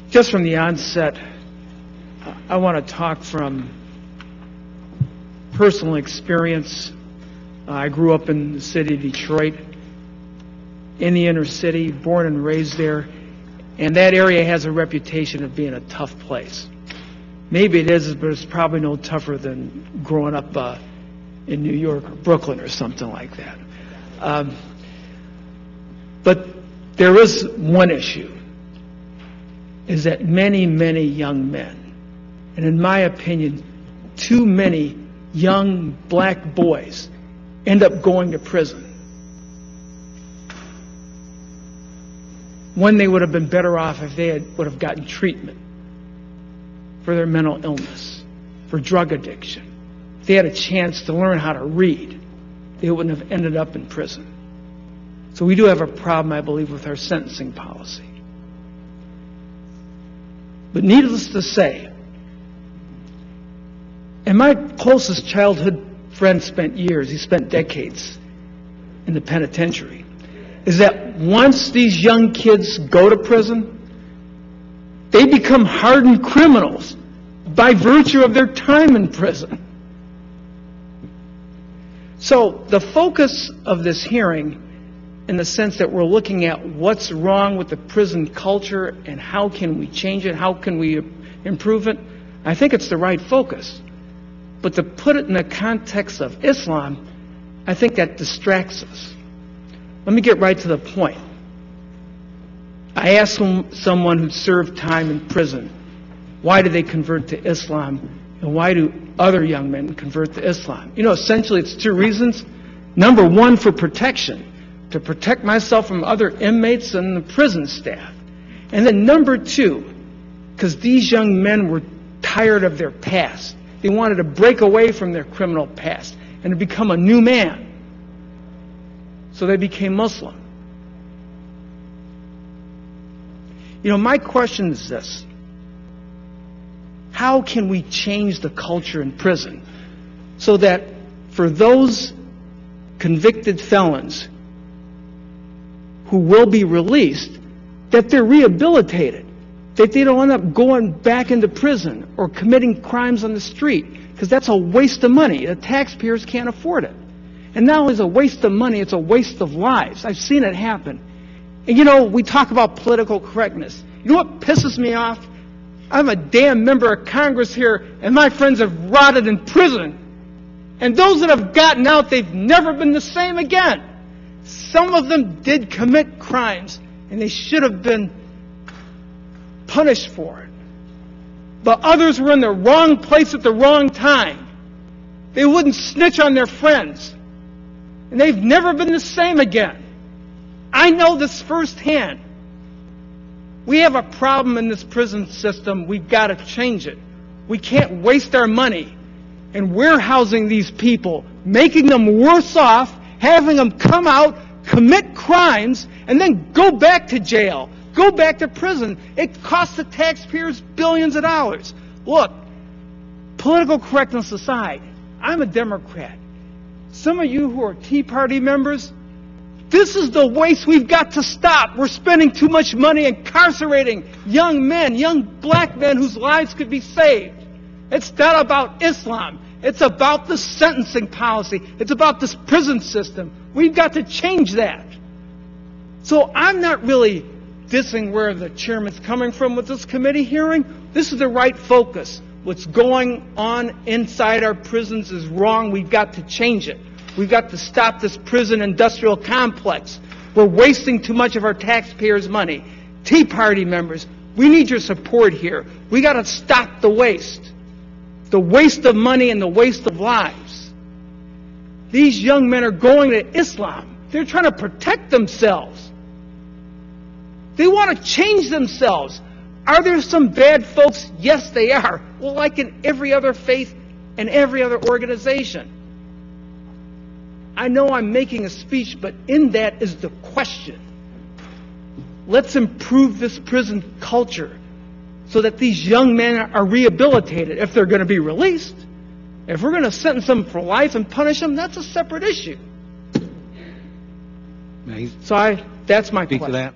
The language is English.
Just from the onset, I want to talk from personal experience. I grew up in the city of Detroit, in the inner city, born and raised there, and that area has a reputation of being a tough place. Maybe it is, but it's probably no tougher than growing up in New York or Brooklyn or something like that. But there is one issue, is that many, many young men, and in my opinion, too many young black boys end up going to prison when they would have been better off if they would have gotten treatment for their mental illness, for drug addiction. If they had a chance to learn how to read, they wouldn't have ended up in prison. So we do have a problem, I believe, with our sentencing policy. But needless to say, and my closest childhood friend spent years, he spent decades in the penitentiary, is that once these young kids go to prison, they become hardened criminals by virtue of their time in prison. So the focus of this hearing, in the sense that we're looking at what's wrong with the prison culture and how can we change it, how can we improve it, I think it's the right focus. But to put it in the context of Islam, I think that distracts us. Let me get right to the point. I asked someone who served time in prison, why do they convert to Islam, and why do other young men convert to Islam? You know, essentially it's two reasons. Number one, for protection, to protect myself from other inmates and the prison staff. And then number two, because these young men were tired of their past. They wanted to break away from their criminal past and to become a new man. So they became Muslim. You know, my question is this. How can we change the culture in prison so that for those convicted felons who will be released, that they're rehabilitated, that they don't end up going back into prison or committing crimes on the street, because that's a waste of money. The taxpayers can't afford it. And not only is it a waste of money, it's a waste of lives. I've seen it happen. And you know, we talk about political correctness. You know what pisses me off? I'm a damn member of Congress here, and my friends have rotted in prison. And those that have gotten out, they've never been the same again. Some of them did commit crimes, and they should have been punished for it. But others were in the wrong place at the wrong time. They wouldn't snitch on their friends. And they've never been the same again. I know this firsthand. We have a problem in this prison system. We've got to change it. We can't waste our money in warehousing these people, making them worse off, having them come out, commit crimes, and then go back to jail, go back to prison. It costs the taxpayers billions of dollars. Look, political correctness aside, I'm a Democrat. Some of you who are Tea Party members, this is the waste we've got to stop. We're spending too much money incarcerating young men, young black men whose lives could be saved. It's not about Islam. It's about the sentencing policy. It's about this prison system. We've got to change that. So I'm not really dissing where the chairman's coming from with this committee hearing. This is the right focus. What's going on inside our prisons is wrong. We've got to change it. We've got to stop this prison industrial complex. We're wasting too much of our taxpayers' money. Tea Party members, we need your support here. We got to stop the waste of money and the waste of lives. These young men are going to Islam. They're trying to protect themselves. They want to change themselves. Are there some bad folks? Yes, they are. Well, like in every other faith and every other organization. I know I'm making a speech, but in that is the question. Let's improve this prison culture so that these young men are rehabilitated if they're going to be released. If we're going to sentence them for life and punish them, that's a separate issue. So that's my question.